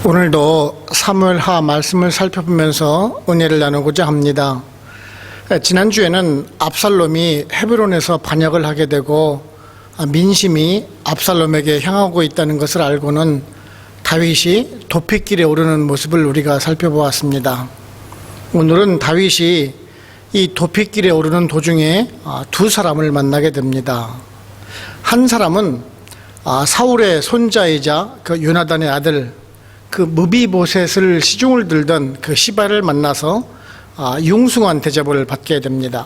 오늘도 사무엘하 말씀을 살펴보면서 은혜를 나누고자 합니다. 지난주에는 압살롬이 헤브론에서 반역을 하게 되고 민심이 압살롬에게 향하고 있다는 것을 알고는 다윗이 도피길에 오르는 모습을 우리가 살펴보았습니다. 오늘은 다윗이 이 도피길에 오르는 도중에 두 사람을 만나게 됩니다. 한 사람은 사울의 손자이자 그 요나단의 아들 그 무비보셋을 시중을 들던 그 시바를 만나서 융숭한 대접을 받게 됩니다.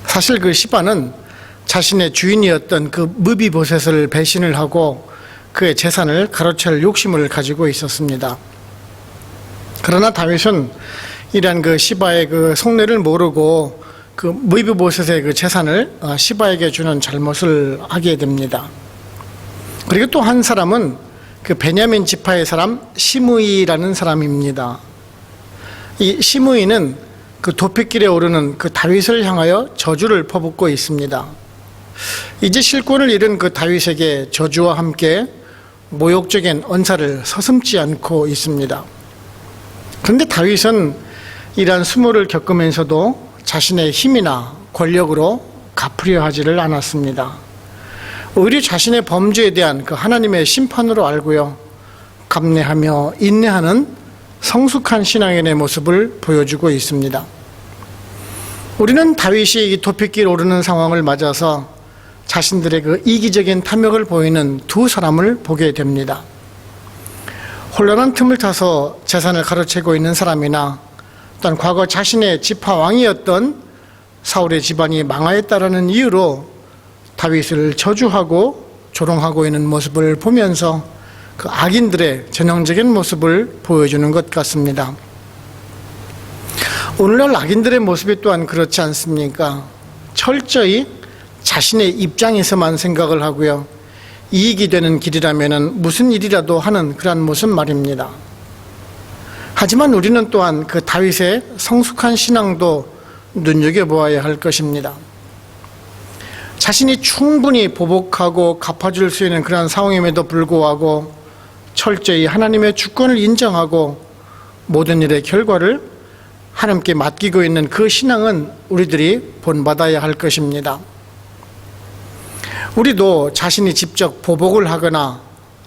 사실 그 시바는 자신의 주인이었던 그 무비보셋을 배신을 하고 그의 재산을 가로챌 욕심을 가지고 있었습니다. 그러나 다윗은 이러한 그 시바의 그 속내를 모르고 그 무비보셋의 그 재산을 시바에게 주는 잘못을 하게 됩니다. 그리고 또 한 사람은 그 베냐민 지파의 사람 시므이라는 사람입니다. 이 시므이는 그 도피길에 오르는 그 다윗을 향하여 저주를 퍼붓고 있습니다. 이제 실권을 잃은 그 다윗에게 저주와 함께 모욕적인 언사를 서슴지 않고 있습니다. 그런데 다윗은 이러한 수모를 겪으면서도 자신의 힘이나 권력으로 갚으려 하지를 않았습니다. 오히려 자신의 범죄에 대한 그 하나님의 심판으로 알고요, 감내하며 인내하는 성숙한 신앙인의 모습을 보여주고 있습니다. 우리는 다윗이 이 도피길 오르는 상황을 맞아서 자신들의 그 이기적인 탐욕을 보이는 두 사람을 보게 됩니다. 혼란한 틈을 타서 재산을 가로채고 있는 사람이나 또한 과거 자신의 지파 왕이었던 사울의 집안이 망하였다라는 이유로 다윗을 저주하고 조롱하고 있는 모습을 보면서 그 악인들의 전형적인 모습을 보여주는 것 같습니다. 오늘날 악인들의 모습이 또한 그렇지 않습니까? 철저히 자신의 입장에서만 생각을 하고요, 이익이 되는 길이라면 무슨 일이라도 하는 그러한 모습 말입니다. 하지만 우리는 또한 그 다윗의 성숙한 신앙도 눈여겨보아야 할 것입니다. 자신이 충분히 보복하고 갚아줄 수 있는 그러한 상황임에도 불구하고 철저히 하나님의 주권을 인정하고 모든 일의 결과를 하나님께 맡기고 있는 그 신앙은 우리들이 본받아야 할 것입니다. 우리도 자신이 직접 보복을 하거나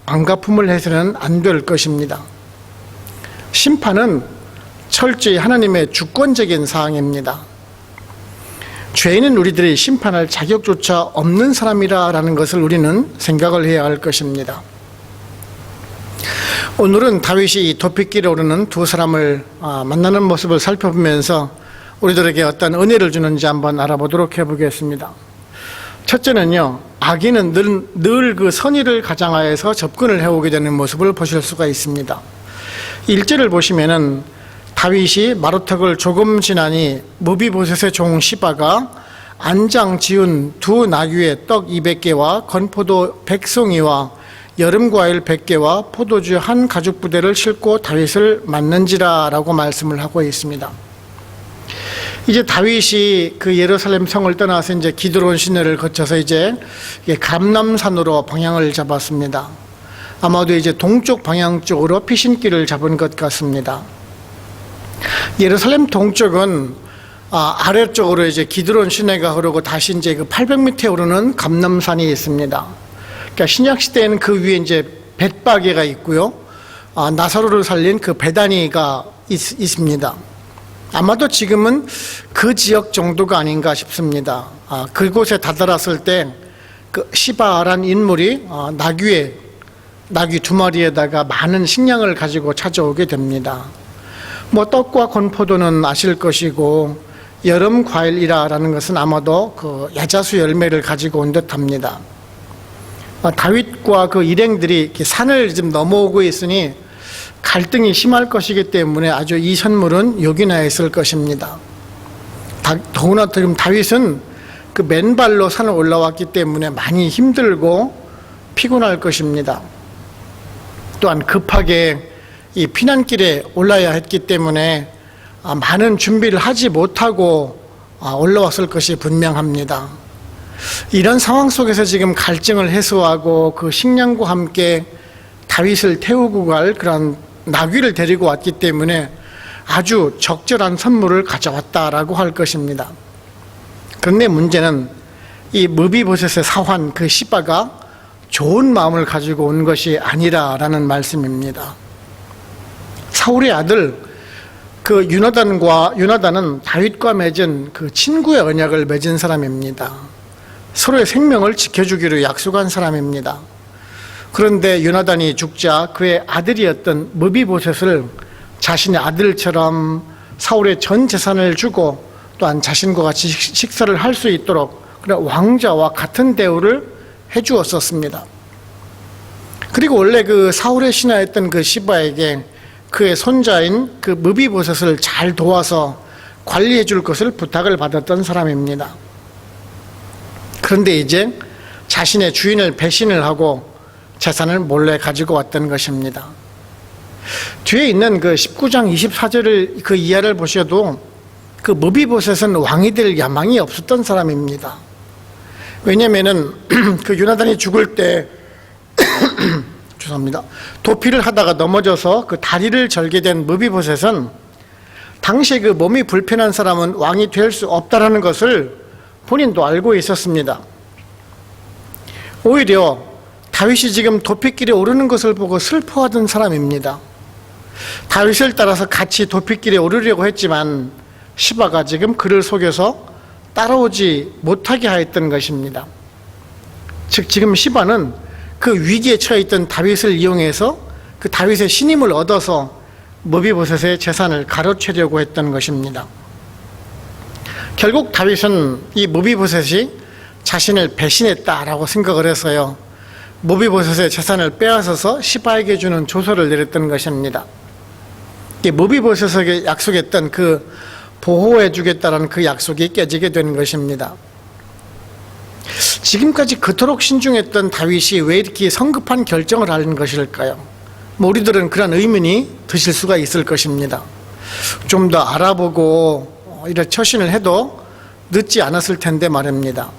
안갚음을 해서는 안 될 것입니다. 심판은 철저히 하나님의 주권적인 사항입니다. 죄인은 우리들이 심판할 자격조차 없는 사람이라는 것을 우리는 생각을 해야 할 것입니다. 오늘은 다윗이 이 도피길에 오르는 두 사람을 만나는 모습을 살펴보면서 우리들에게 어떤 은혜를 주는지 한번 알아보도록 해보겠습니다. 첫째는요, 악인은 늘 그 선의를 가장하여서 접근을 해오게 되는 모습을 보실 수가 있습니다. 1절을 보시면은 다윗이 마루턱을 조금 지나니 무비보셋의 종 시바가 안장 지은 두 나귀의 떡 200개와 건포도 100송이와 여름과일 100개와 포도주 한 가죽 부대를 싣고 다윗을 맞는지라 라고 말씀을 하고 있습니다. 이제 다윗이 그 예루살렘 성을 떠나서 이제 기드론 시내를 거쳐서 이제 감람산으로 방향을 잡았습니다. 아마도 이제 동쪽 방향 쪽으로 피신길을 잡은 것 같습니다. 예루살렘 동쪽은 아래쪽으로 이제 기드론 시내가 흐르고 다시 이제 그 800m에 오르는 감람산이 있습니다. 그러니까 신약 시대에는 그 위에 이제 벳바게가 있고요, 나사로를 살린 그 베다니가 있습니다. 아마도 지금은 그 지역 정도가 아닌가 싶습니다. 그곳에 다다랐을 때 그 시바라는 인물이 나귀 두 마리에다가 많은 식량을 가지고 찾아오게 됩니다. 뭐 떡과 건포도는 아실 것이고 여름 과일이라는 것은 아마도 그 야자수 열매를 가지고 온 듯합니다. 다윗과 그 일행들이 이렇게 산을 좀 넘어오고 있으니 갈등이 심할 것이기 때문에 아주 이 선물은 요긴하였을 것입니다. 더구나 지금 다윗은 그 맨발로 산을 올라왔기 때문에 많이 힘들고 피곤할 것입니다. 또한 급하게 이 피난길에 올라야 했기 때문에 많은 준비를 하지 못하고 올라왔을 것이 분명합니다. 이런 상황 속에서 지금 갈증을 해소하고 그 식량과 함께 다윗을 태우고 갈 그런 나귀를 데리고 왔기 때문에 아주 적절한 선물을 가져왔다라고 할 것입니다. 그런데 문제는 이 무비보셋의 사환 그 시바가 좋은 마음을 가지고 온 것이 아니라라는 말씀입니다. 사울의 아들 그 유나단은 다윗과 맺은 그 친구의 언약을 맺은 사람입니다. 서로의 생명을 지켜주기로 약속한 사람입니다. 그런데 유나단이 죽자 그의 아들이었던 무비보셋을 자신의 아들처럼 사울의 전 재산을 주고 또한 자신과 같이 식사를 할 수 있도록 그런 왕자와 같은 대우를 해주었었습니다. 그리고 원래 그 사울의 신하였던 그 시바에게 그의 손자인 그 무비보셋을 잘 도와서 관리해 줄 것을 부탁을 받았던 사람입니다. 그런데 이제 자신의 주인을 배신을 하고 재산을 몰래 가지고 왔던 것입니다. 뒤에 있는 그 19장 24절을 그 이하를 보셔도 그 무비보셋은 왕이 될 야망이 없었던 사람입니다. 왜냐면은 그 유나단이 죽을 때 죄송합니다. 도피를 하다가 넘어져서 그 다리를 절게 된 무비보셋은 당시에 그 몸이 불편한 사람은 왕이 될 수 없다라는 것을 본인도 알고 있었습니다. 오히려 다윗이 지금 도피길에 오르는 것을 보고 슬퍼하던 사람입니다. 다윗을 따라서 같이 도피길에 오르려고 했지만 시바가 지금 그를 속여서 따라오지 못하게 하였던 것입니다. 즉 지금 시바는 그 위기에 처해 있던 다윗을 이용해서 그 다윗의 신임을 얻어서 무비보셋의 재산을 가로채려고 했던 것입니다. 결국 다윗은 이 무비보셋이 자신을 배신했다라고 생각을 해서요, 무비보셋의 재산을 빼앗아서 시바에게 주는 조서를 내렸던 것입니다. 무비보셋에게 약속했던 그 보호해 주겠다라는 그 약속이 깨지게 된 것입니다. 지금까지 그토록 신중했던 다윗이 왜 이렇게 성급한 결정을 하는 것일까요? 우리들은 그런 의문이 드실 수가 있을 것입니다. 좀 더 알아보고 이런 처신을 해도 늦지 않았을 텐데 말입니다.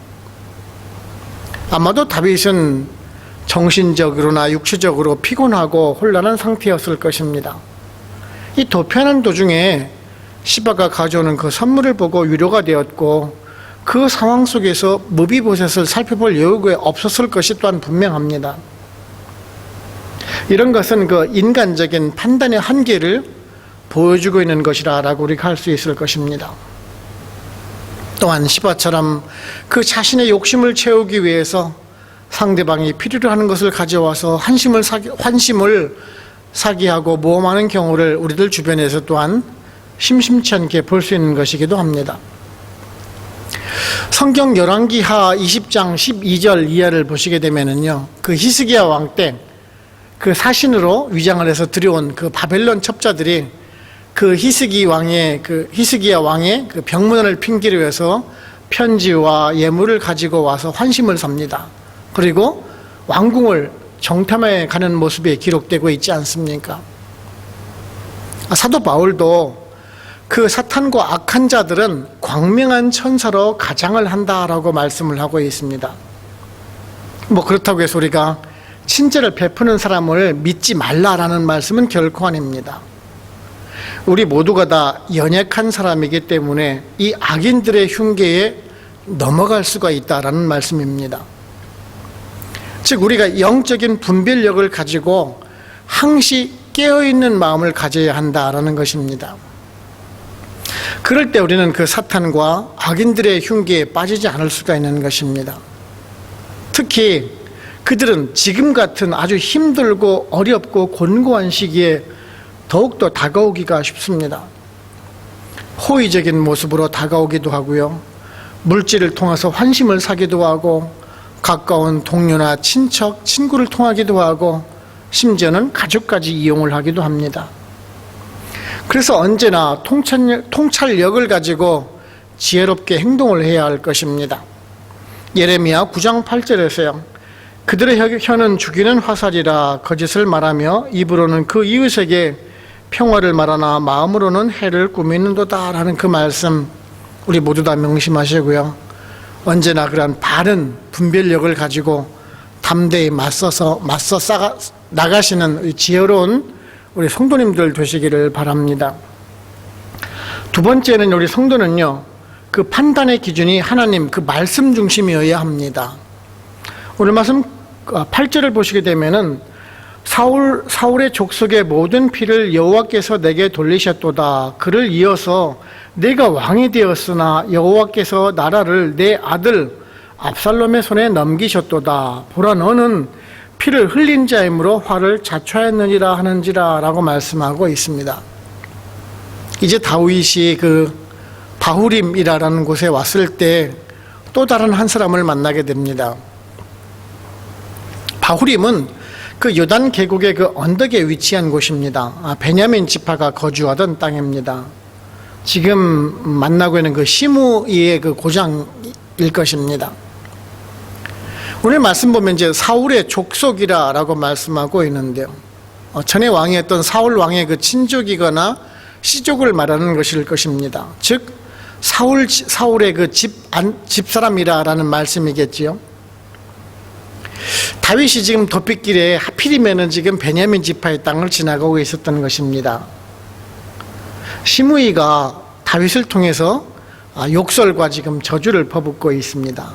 아마도 다윗은 정신적으로나 육체적으로 피곤하고 혼란한 상태였을 것입니다. 이 도피하는 도중에 시바가 가져오는 그 선물을 보고 위로가 되었고 그 상황 속에서 무비보셋을 살펴볼 여유가 없었을 것이 또한 분명합니다. 이런 것은 그 인간적인 판단의 한계를 보여주고 있는 것이라고 우리가 할 수 있을 것입니다. 또한 시바처럼 그 자신의 욕심을 채우기 위해서 상대방이 필요로 하는 것을 가져와서 환심을 사기하고 모험하는 경우를 우리들 주변에서 또한 심심치 않게 볼 수 있는 것이기도 합니다. 성경 열왕기하 20장 12절 이하를 보시게 되면은요, 그 히스기야 왕 때 그 사신으로 위장을 해서 들여온 그 바벨론 첩자들이 그 히스기야 왕의 그 병문안을 핑계로 해서 편지와 예물을 가지고 와서 환심을 삽니다. 그리고 왕궁을 정탐해 가는 모습이 기록되고 있지 않습니까? 사도 바울도 그 사탄과 악한 자들은 광명한 천사로 가장을 한다라고 말씀을 하고 있습니다. 그렇다고 해서 우리가 친절을 베푸는 사람을 믿지 말라라는 말씀은 결코 아닙니다. 우리 모두가 다 연약한 사람이기 때문에 이 악인들의 흉계에 넘어갈 수가 있다라는 말씀입니다. 즉 우리가 영적인 분별력을 가지고 항시 깨어있는 마음을 가져야 한다라는 것입니다. 그럴 때 우리는 그 사탄과 악인들의 흉계에 빠지지 않을 수가 있는 것입니다. 특히 그들은 지금 같은 아주 힘들고 어렵고 곤고한 시기에 더욱더 다가오기가 쉽습니다. 호의적인 모습으로 다가오기도 하고요, 물질을 통해서 환심을 사기도 하고, 가까운 동료나 친척, 친구를 통하기도 하고, 심지어는 가족까지 이용을 하기도 합니다. 그래서 언제나 통찰력을 가지고 지혜롭게 행동을 해야 할 것입니다. 예레미야 9장 8절에서요, 그들의 혀는 죽이는 화살이라 거짓을 말하며 입으로는 그 이웃에게 평화를 말하나 마음으로는 해를 꾸미는도다 라는 그 말씀 우리 모두 다 명심하시고요, 언제나 그러한 바른 분별력을 가지고 담대히 맞서 나가시는 지혜로운 우리 성도님들 되시기를 바랍니다. 두 번째는 우리 성도는요, 그 판단의 기준이 하나님 그 말씀 중심이어야 합니다. 오늘 말씀 8절을 보시게 되면은 사울의 족속의 모든 피를 여호와께서 내게 돌리셨도다. 그를 이어서 내가 왕이 되었으나 여호와께서 나라를 내 아들 압살롬의 손에 넘기셨도다. 보라, 너는 피를 흘린 자이므로 화를 자초하였느니라 하는지라 라고 말씀하고 있습니다. 이제 다윗이 그 바후림이라는 곳에 왔을 때 또 다른 한 사람을 만나게 됩니다. 바후림은 그 요단 계곡의 그 언덕에 위치한 곳입니다. 베냐민 지파가 거주하던 땅입니다. 지금 만나고 있는 그 시므이의 그 고장일 것입니다. 오늘 말씀 보면 이제 사울의 족속이라고 말씀하고 있는데요. 전에 왕이었던 사울 왕의 그 친족이거나 시족을 말하는 것일 것입니다. 즉 사울의 그 집사람이라는 말씀이겠지요. 다윗이 지금 도피길에 하필이면은 지금 베냐민 지파의 땅을 지나가고 있었던 것입니다. 시므이가 다윗을 통해서 욕설과 지금 저주를 퍼붓고 있습니다.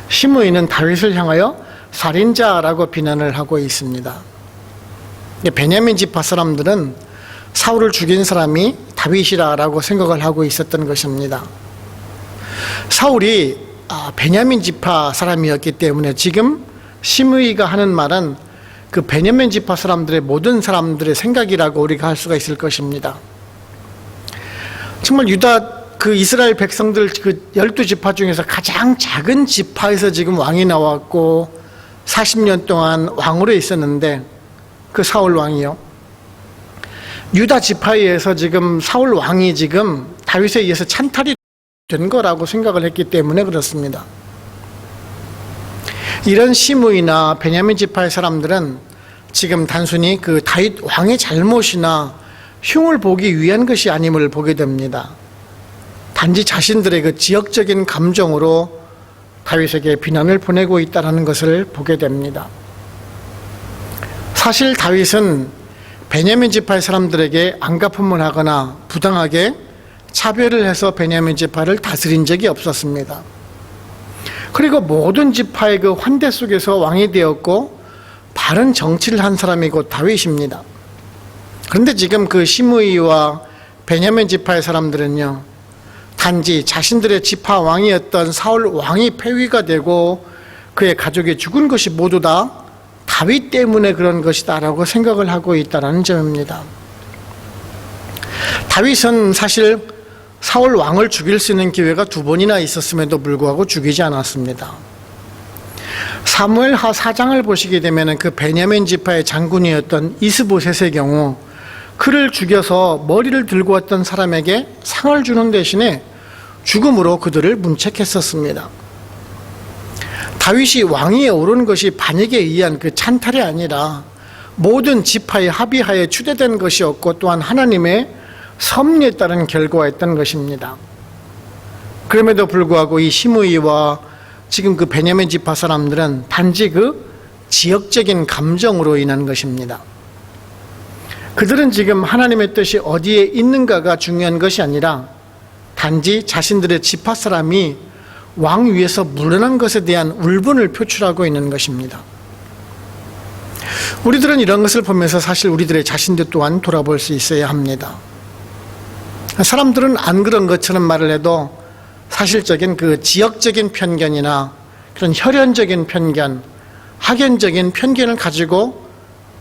시므이는 다윗을 향하여 살인자라고 비난을 하고 있습니다. 베냐민 지파 사람들은 사울을 죽인 사람이 다윗이라고 생각을 하고 있었던 것입니다. 사울이 베냐민 지파 사람이었기 때문에 지금 시므이가 하는 말은 그 베냐민 지파 사람들의 모든 사람들의 생각이라고 우리가 할 수가 있을 것입니다. 정말 유다 그 이스라엘 백성들 그 12지파 중에서 가장 작은 지파에서 지금 왕이 나왔고 40년 동안 왕으로 있었는데 그 사울 왕이요, 유다 지파에 의해서 지금 사울 왕이 지금 다윗에 의해서 찬탈이 된 거라고 생각을 했기 때문에 그렇습니다. 이런 시므이나 베냐민 지파의 사람들은 지금 단순히 그 다윗 왕의 잘못이나 흉을 보기 위한 것이 아님을 보게 됩니다. 단지 자신들의 그 지역적인 감정으로 다윗에게 비난을 보내고 있다는 것을 보게 됩니다. 사실 다윗은 베냐민 지파의 사람들에게 안갚음을 하거나 부당하게 차별을 해서 베냐민 지파를 다스린 적이 없었습니다. 그리고 모든 지파의 그 환대 속에서 왕이 되었고 바른 정치를 한 사람이 곧 다윗입니다. 그런데 지금 그 시므이와 베냐민 지파의 사람들은요, 단지 자신들의 지파 왕이었던 사울 왕이 폐위가 되고 그의 가족이 죽은 것이 모두 다 다윗 때문에 그런 것이다 라고 생각을 하고 있다는 점입니다. 다윗은 사실 사울 왕을 죽일 수 있는 기회가 2번이나 있었음에도 불구하고 죽이지 않았습니다. 사무엘하 4장을 보시게 되면 그 베냐민 지파의 장군이었던 이스보셋의 경우 그를 죽여서 머리를 들고 왔던 사람에게 상을 주는 대신에 죽음으로 그들을 문책했었습니다. 다윗이 왕위에 오른 것이 반역에 의한 그 찬탈이 아니라 모든 지파의 합의하에 추대된 것이었고 또한 하나님의 섭리에 따른 결과였던 것입니다. 그럼에도 불구하고 이 시므이와 지금 그 베냐민 지파 사람들은 단지 그 지역적인 감정으로 인한 것입니다. 그들은 지금 하나님의 뜻이 어디에 있는가가 중요한 것이 아니라 단지 자신들의 지파 사람이 왕 위에서 물러난 것에 대한 울분을 표출하고 있는 것입니다. 우리들은 이런 것을 보면서 사실 우리들의 자신들 또한 돌아볼 수 있어야 합니다. 사람들은 안 그런 것처럼 말을 해도 사실적인 그 지역적인 편견이나 그런 혈연적인 편견, 학연적인 편견을 가지고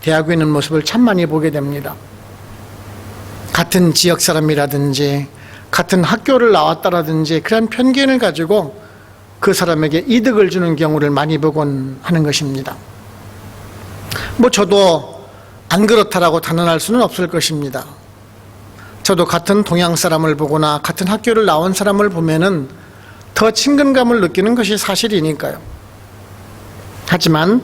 대하고 있는 모습을 참 많이 보게 됩니다. 같은 지역 사람이라든지 같은 학교를 나왔다라든지 그런 편견을 가지고 그 사람에게 이득을 주는 경우를 많이 보곤 하는 것입니다. 저도 안 그렇다라고 단언할 수는 없을 것입니다. 저도 같은 동양 사람을 보거나 같은 학교를 나온 사람을 보면은 더 친근감을 느끼는 것이 사실이니까요. 하지만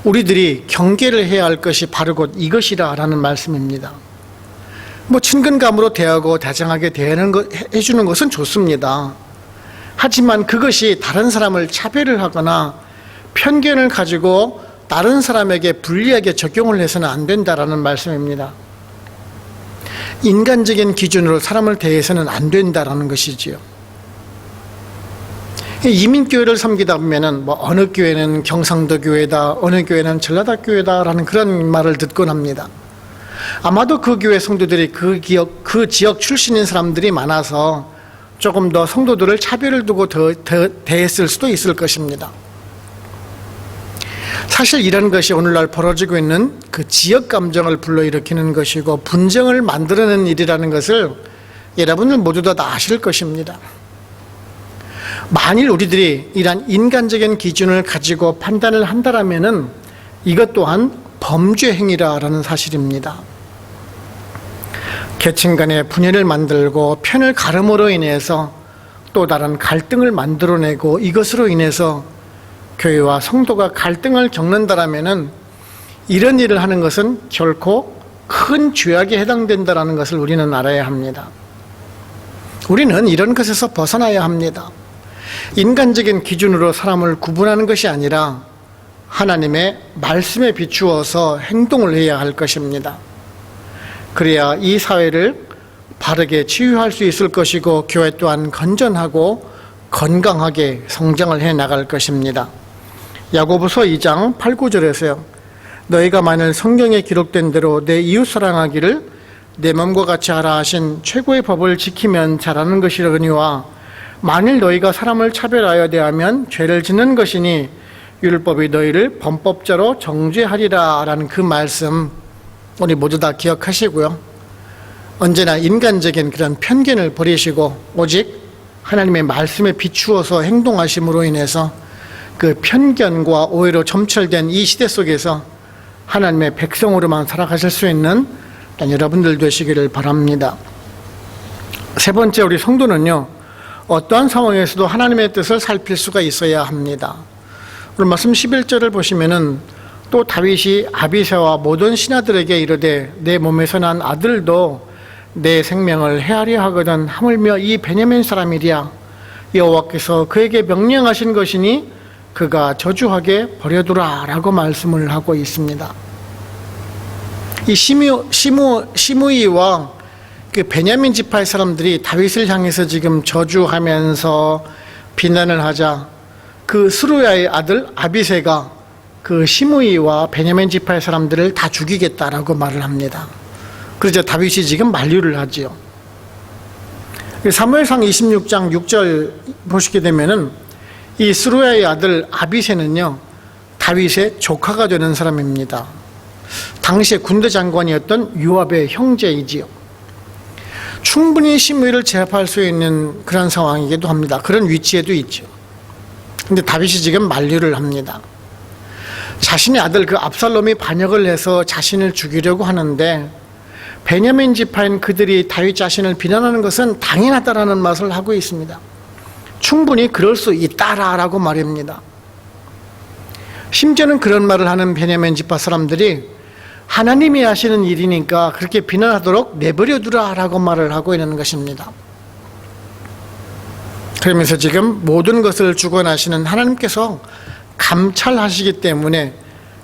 우리들이 경계를 해야 할 것이 바로 곧 이것이라는 말씀입니다. 친근감으로 대하고 다정하게 해주는 것은 좋습니다. 하지만 그것이 다른 사람을 차별을 하거나 편견을 가지고 다른 사람에게 불리하게 적용을 해서는 안 된다라는 말씀입니다. 인간적인 기준으로 사람을 대해서는 안 된다라는 것이지요. 이민교회를 섬기다 보면은 어느 교회는 경상도 교회다, 어느 교회는 전라도 교회다라는 그런 말을 듣곤 합니다. 아마도 그 교회 성도들이 그 지역 출신인 사람들이 많아서 조금 더 성도들을 차별을 두고 더 대했을 수도 있을 것입니다. 사실 이런 것이 오늘날 벌어지고 있는 그 지역 감정을 불러일으키는 것이고 분쟁을 만들어내는 일이라는 것을 여러분들 모두 다 아실 것입니다. 만일 우리들이 이러한 인간적인 기준을 가지고 판단을 한다면은 이것 또한 범죄 행위라는 사실입니다. 계층 간의 분열을 만들고 편을 가름으로 인해서 또 다른 갈등을 만들어내고 이것으로 인해서 교회와 성도가 갈등을 겪는다라면은 이런 일을 하는 것은 결코 큰 죄악에 해당된다라는 것을 우리는 알아야 합니다. 우리는 이런 것에서 벗어나야 합니다. 인간적인 기준으로 사람을 구분하는 것이 아니라 하나님의 말씀에 비추어서 행동을 해야 할 것입니다. 그래야 이 사회를 바르게 치유할 수 있을 것이고 교회 또한 건전하고 건강하게 성장을 해 나갈 것입니다. 야고보서 2장 8, 9절에서요. 너희가 만일 성경에 기록된 대로 내 이웃 사랑하기를 내 몸과 같이 하라 하신 최고의 법을 지키면 잘하는 것이러니와 만일 너희가 사람을 차별하여 대하면 죄를 짓는 것이니 율법이 너희를 범법자로 정죄하리라 라는 그 말씀 우리 모두 다 기억하시고요. 언제나 인간적인 그런 편견을 버리시고 오직 하나님의 말씀에 비추어서 행동하심으로 인해서 그 편견과 오해로 점철된 이 시대 속에서 하나님의 백성으로만 살아가실 수 있는 여러분들 되시기를 바랍니다. 세 번째, 우리 성도는요, 어떠한 상황에서도 하나님의 뜻을 살필 수가 있어야 합니다. 오늘 말씀 11절을 보시면은 또 다윗이 아비새와 모든 신하들에게 이르되 내 몸에서 난 아들도 내 생명을 해하려 하거든 하물며 이 베냐민 사람이랴 여호와께서 그에게 명령하신 것이니 그가 저주하게 버려두라 라고 말씀을 하고 있습니다. 이 시므이와 그 베냐민 지파의 사람들이 다윗을 향해서 지금 저주하면서 비난을 하자 그 스루야의 아들 아비새가 그 시므이와 베냐민 지파의 사람들을 다 죽이겠다라고 말을 합니다. 그래서 다윗이 지금 만류를 하지요. 사무엘상 26장 6절 보시게 되면은 이 스루야의 아들 아비새는요, 다윗의 조카가 되는 사람입니다. 당시에 군대 장관이었던 요압의 형제이지요. 충분히 시므이를 제압할 수 있는 그런 상황이기도 합니다. 그런 위치에도 있죠. 근데 다윗이 지금 만류를 합니다. 자신의 아들 그 압살롬이 반역을 해서 자신을 죽이려고 하는데 베냐민 지파인 그들이 다윗 자신을 비난하는 것은 당연하다라는 말을 하고 있습니다. 충분히 그럴 수 있다라고 말입니다. 심지어는 그런 말을 하는 베냐민 지파 사람들이 하나님이 하시는 일이니까 그렇게 비난하도록 내버려두라라고 말을 하고 있는 것입니다. 그러면서 지금 모든 것을 주관하시는 하나님께서 감찰하시기 때문에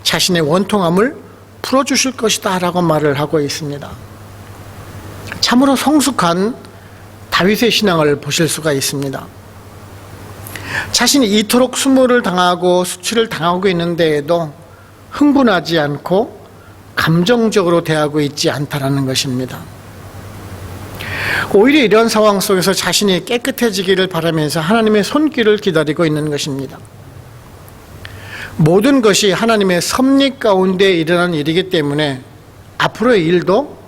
자신의 원통함을 풀어주실 것이다 라고 말을 하고 있습니다. 참으로 성숙한 다윗의 신앙을 보실 수가 있습니다. 자신이 이토록 수모를 당하고 수치를 당하고 있는데에도 흥분하지 않고 감정적으로 대하고 있지 않다라는 것입니다. 오히려 이런 상황 속에서 자신이 깨끗해지기를 바라면서 하나님의 손길을 기다리고 있는 것입니다. 모든 것이 하나님의 섭리 가운데 일어난 일이기 때문에 앞으로의 일도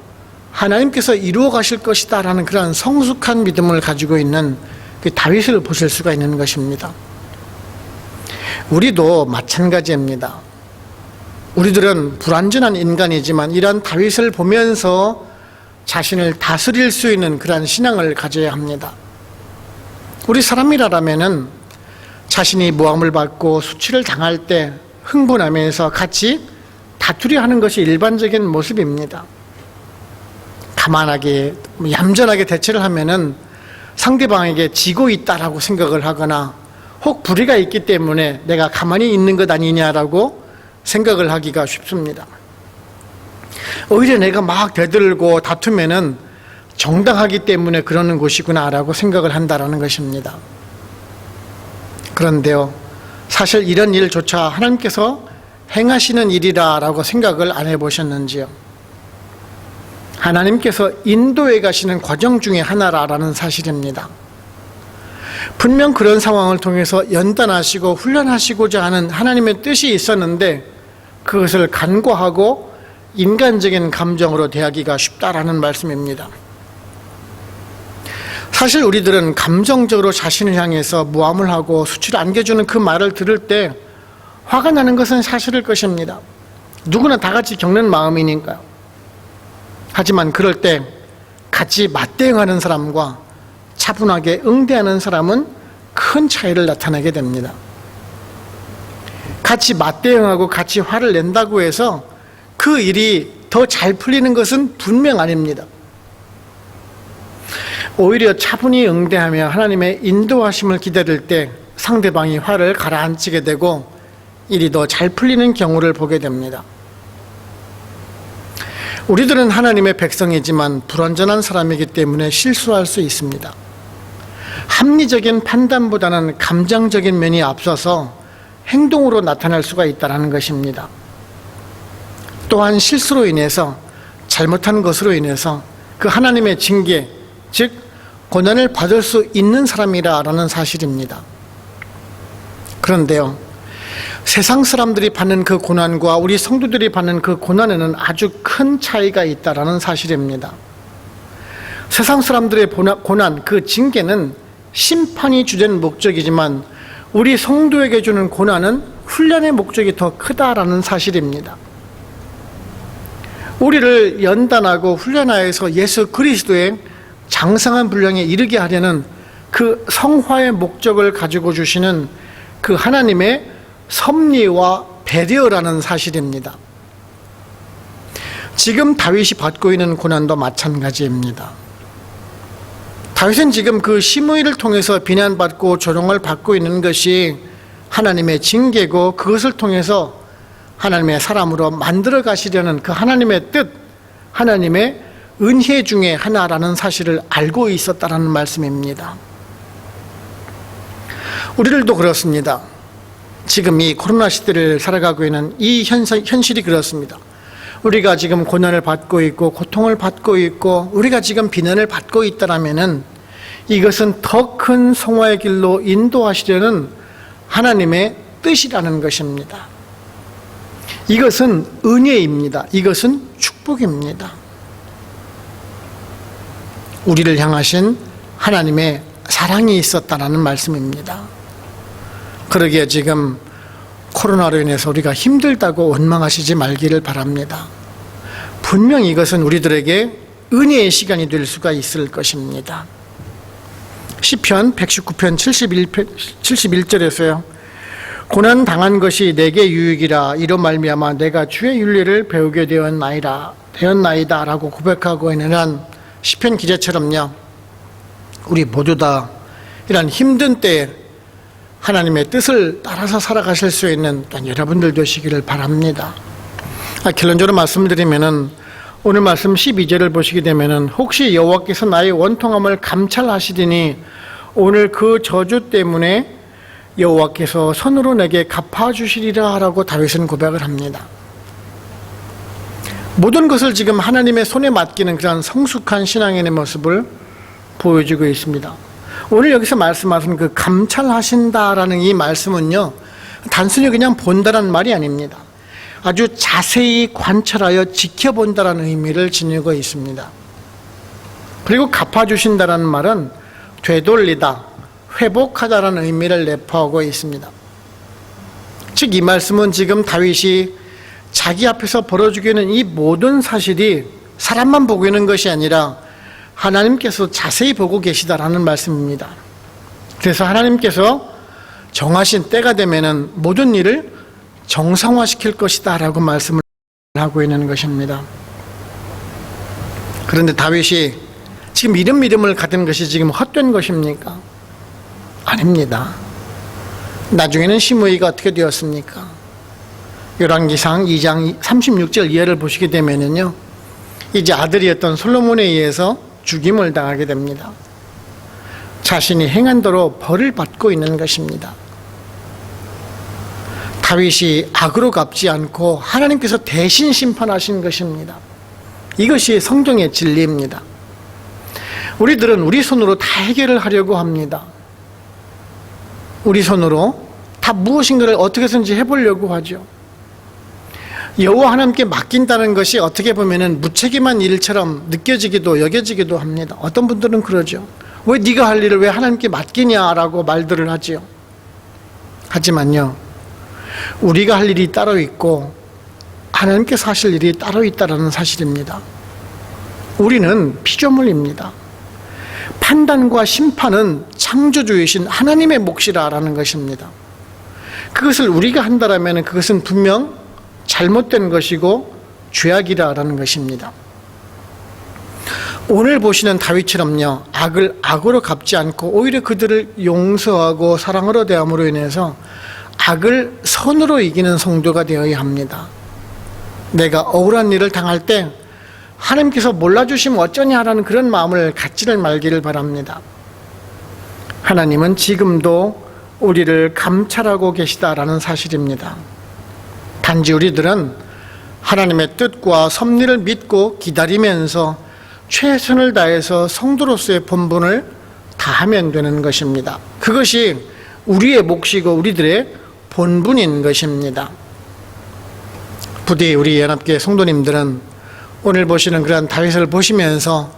하나님께서 이루어 가실 것이다 라는 그런 성숙한 믿음을 가지고 있는 그 다윗을 보실 수가 있는 것입니다. 우리도 마찬가지입니다. 우리들은 불완전한 인간이지만 이러한 다윗을 보면서 자신을 다스릴 수 있는 그러한 신앙을 가져야 합니다. 우리 사람이라면은 자신이 모함을 받고 수치를 당할 때 흥분하면서 같이 다투려 하는 것이 일반적인 모습입니다. 가만하게 얌전하게 대처를 하면은 상대방에게 지고 있다라고 생각을 하거나 혹 불의가 있기 때문에 내가 가만히 있는 것 아니냐라고 생각을 하기가 쉽습니다. 오히려 내가 막 대들고 다투면은 정당하기 때문에 그러는 것이구나라고 생각을 한다라는 것입니다. 그런데요, 사실 이런 일조차 하나님께서 행하시는 일이라고 생각을 안 해보셨는지요? 하나님께서 인도해 가시는 과정 중에 하나라는 사실입니다. 분명 그런 상황을 통해서 연단하시고 훈련하시고자 하는 하나님의 뜻이 있었는데 그것을 간과하고 인간적인 감정으로 대하기가 쉽다라는 말씀입니다. 사실 우리들은 감정적으로 자신을 향해서 모함을 하고 수치를 안겨주는 그 말을 들을 때 화가 나는 것은 사실일 것입니다. 누구나 다 같이 겪는 마음이니까요. 하지만 그럴 때 같이 맞대응하는 사람과 차분하게 응대하는 사람은 큰 차이를 나타내게 됩니다. 같이 맞대응하고 같이 화를 낸다고 해서 그 일이 더 잘 풀리는 것은 분명 아닙니다. 오히려 차분히 응대하며 하나님의 인도하심을 기다릴 때 상대방이 화를 가라앉히게 되고 일이 더 잘 풀리는 경우를 보게 됩니다. 우리들은 하나님의 백성이지만 불완전한 사람이기 때문에 실수할 수 있습니다. 합리적인 판단보다는 감정적인 면이 앞서서 행동으로 나타날 수가 있다는 것입니다. 또한 실수로 인해서 잘못한 것으로 인해서 그 하나님의 징계, 즉 고난을 받을 수 있는 사람이라는 사실입니다. 그런데요, 세상 사람들이 받는 그 고난과 우리 성도들이 받는 그 고난에는 아주 큰 차이가 있다는 사실입니다. 세상 사람들의 고난, 그 징계는 심판이 주된 목적이지만 우리 성도에게 주는 고난은 훈련의 목적이 더 크다라는 사실입니다. 우리를 연단하고 훈련하여서 예수 그리스도의 장성한 분량에 이르게 하려는 그 성화의 목적을 가지고 주시는 그 하나님의 섭리와 배려라는 사실입니다. 지금 다윗이 받고 있는 고난도 마찬가지입니다. 다윗은 지금 그 시므이를 통해서 비난받고 조롱을 받고 있는 것이 하나님의 징계고 그것을 통해서 하나님의 사람으로 만들어 가시려는 그 하나님의 뜻, 하나님의 은혜 중에 하나라는 사실을 알고 있었다는 말씀입니다. 우리들도 그렇습니다. 지금 이 코로나 시대를 살아가고 있는 이 현실이 그렇습니다. 우리가 지금 고난을 받고 있고 고통을 받고 있고 우리가 지금 비난을 받고 있다라면은 이것은 더 큰 성화의 길로 인도하시려는 하나님의 뜻이라는 것입니다. 이것은 은혜입니다. 이것은 축복입니다. 우리를 향하신 하나님의 사랑이 있었다라는 말씀입니다. 그러기에 지금 코로나로 인해서 우리가 힘들다고 원망하시지 말기를 바랍니다. 분명 이것은 우리들에게 은혜의 시간이 될 수가 있을 것입니다. 시편 119편 71절에서요. 고난 당한 것이 내게 유익이라 이로 말미암아 내가 주의 윤리를 배우게 되었나이다 라고 고백하고 있는 시편 기자처럼요. 우리 모두 다 이런 힘든 때에 하나님의 뜻을 따라서 살아가실 수 있는 여러분들 되시기를 바랍니다. 결론적으로 말씀드리면은 오늘 말씀 12절을 보시게 되면은 혹시 여호와께서 나의 원통함을 감찰하시더니 오늘 그 저주 때문에 여호와께서 손으로 내게 갚아주시리라 라고 다윗은 고백을 합니다. 모든 것을 지금 하나님의 손에 맡기는 그런 성숙한 신앙인의 모습을 보여주고 있습니다. 오늘 여기서 말씀하신 그 감찰하신다라는 이 말씀은요, 단순히 그냥 본다라는 말이 아닙니다. 아주 자세히 관찰하여 지켜본다라는 의미를 지니고 있습니다. 그리고 갚아주신다라는 말은 되돌리다, 회복하다라는 의미를 내포하고 있습니다. 즉 이 말씀은 지금 다윗이 자기 앞에서 벌어지고 있는 이 모든 사실이 사람만 보고 있는 것이 아니라 하나님께서 자세히 보고 계시다라는 말씀입니다. 그래서 하나님께서 정하신 때가 되면은 모든 일을 정상화시킬 것이다 라고 말씀을 하고 있는 것입니다. 그런데 다윗이 지금 이름을 가진 것이 지금 헛된 것입니까? 아닙니다. 나중에는 시므이가 어떻게 되었습니까? 열왕기상 2장 36절 이하를 보시게 되면은요, 이제 아들이었던 솔로몬에 의해서 죽임을 당하게 됩니다. 자신이 행한 대로 벌을 받고 있는 것입니다. 다윗이 악으로 갚지 않고 하나님께서 대신 심판하신 것입니다. 이것이 성경의 진리입니다. 우리들은 우리 손으로 다 해결을 하려고 합니다. 우리 손으로 다 무엇인가를 어떻게든지 해보려고 하죠. 여호와 하나님께 맡긴다는 것이 어떻게 보면은 무책임한 일처럼 느껴지기도 여겨지기도 합니다. 어떤 분들은 그러죠. 왜 네가 할 일을 왜 하나님께 맡기냐라고 말들을 하지요. 하지만요, 우리가 할 일이 따로 있고 하나님께서 하실 일이 따로 있다는 사실입니다. 우리는 피조물입니다. 판단과 심판은 창조주이신 하나님의 몫이라는 것입니다. 그것을 우리가 한다면 그것은 분명 잘못된 것이고 죄악이라는 것입니다. 오늘 보시는 다윗처럼요, 악을 악으로 갚지 않고 오히려 그들을 용서하고 사랑으로 대함으로 인해서 악을 선으로 이기는 성도가 되어야 합니다. 내가 억울한 일을 당할 때 하나님께서 몰라주시면 어쩌냐라는 그런 마음을 갖지를 말기를 바랍니다. 하나님은 지금도 우리를 감찰하고 계시다라는 사실입니다. 단지 우리들은 하나님의 뜻과 섭리를 믿고 기다리면서 최선을 다해서 성도로서의 본분을 다하면 되는 것입니다. 그것이 우리의 몫이고 우리들의 본분인 것입니다. 부디 우리 연합교회 성도님들은 오늘 보시는 그런 다윗을 보시면서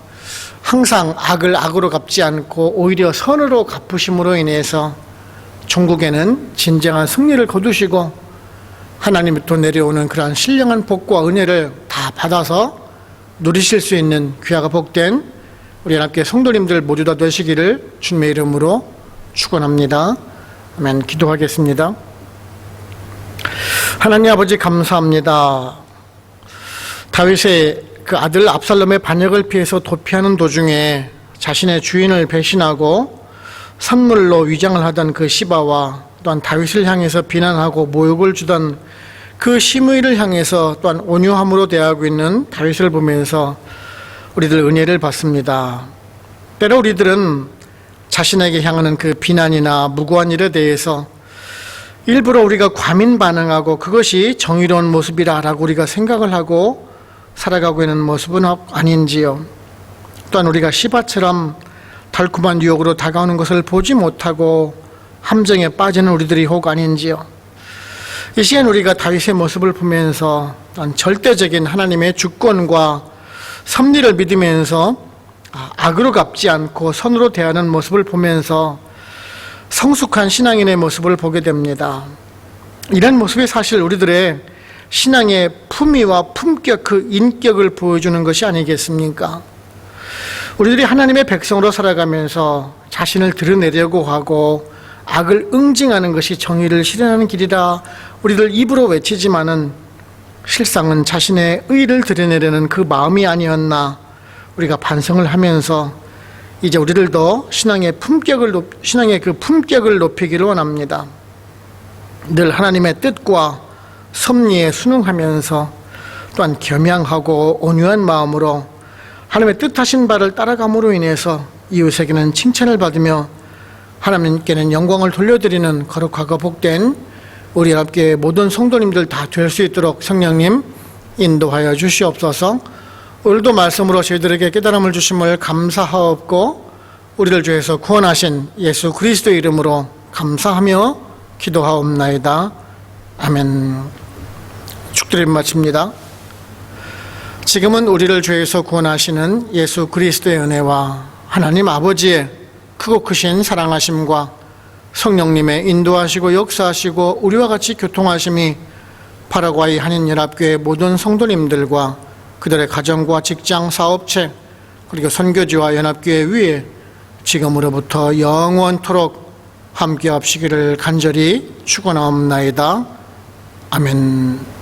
항상 악을 악으로 갚지 않고 오히려 선으로 갚으심으로 인해서 종국에는 진정한 승리를 거두시고 하나님부터 내려오는 그러한 신령한 복과 은혜를 다 받아서 누리실 수 있는 귀하가 복된 우리 연합교회 성도님들 모두 다 되시기를 주님의 이름으로 축원합니다. 아멘. 기도하겠습니다. 하나님 아버지 감사합니다. 다윗의 그 아들 압살롬의 반역을 피해서 도피하는 도중에 자신의 주인을 배신하고 선물로 위장을 하던 그 시바와 또한 다윗을 향해서 비난하고 모욕을 주던 그 시므이를 향해서 또한 온유함으로 대하고 있는 다윗을 보면서 우리들 은혜를 받습니다. 때로 우리들은 자신에게 향하는 그 비난이나 무고한 일에 대해서 일부러 우리가 과민 반응하고 그것이 정의로운 모습이라고 우리가 생각을 하고 살아가고 있는 모습은 아닌지요. 또한 우리가 시바처럼 달콤한 유혹으로 다가오는 것을 보지 못하고 함정에 빠지는 우리들이 혹 아닌지요. 이 시간 우리가 다윗의 모습을 보면서 절대적인 하나님의 주권과 섭리를 믿으면서 악으로 갚지 않고 선으로 대하는 모습을 보면서 성숙한 신앙인의 모습을 보게 됩니다. 이런 모습이 사실 우리들의 신앙의 품위와 품격, 그 인격을 보여주는 것이 아니겠습니까? 우리들이 하나님의 백성으로 살아가면서 자신을 드러내려고 하고 악을 응징하는 것이 정의를 실현하는 길이라 우리들 입으로 외치지만은 실상은 자신의 의를 드러내려는 그 마음이 아니었나 우리가 반성을 하면서 이제 우리들도 신앙의 그 품격을 높이기를 원합니다. 늘 하나님의 뜻과 섭리에 순응하면서 또한 겸양하고 온유한 마음으로 하나님의 뜻하신 바를 따라감으로 인해서 이웃에게는 칭찬을 받으며 하나님께는 영광을 돌려드리는 거룩하고 복된 우리 연합교회 모든 성도님들 다 될 수 있도록 성령님 인도하여 주시옵소서. 오늘도 말씀으로 저희들에게 깨달음을 주심을 감사하옵고 우리를 주에서 구원하신 예수 그리스도의 이름으로 감사하며 기도하옵나이다. 아멘. 축드림 마칩니다. 지금은 우리를 죄에서 구원하시는 예수 그리스도의 은혜와 하나님 아버지의 크고 크신 사랑하심과 성령님의 인도하시고 역사하시고 우리와 같이 교통하심이 파라과이 한인연합교회 모든 성도님들과 그들의 가정과 직장, 사업체 그리고 선교지와 연합교회 위에 지금으로부터 영원토록 함께 합시기를 간절히 축원하옵나이다. 아멘.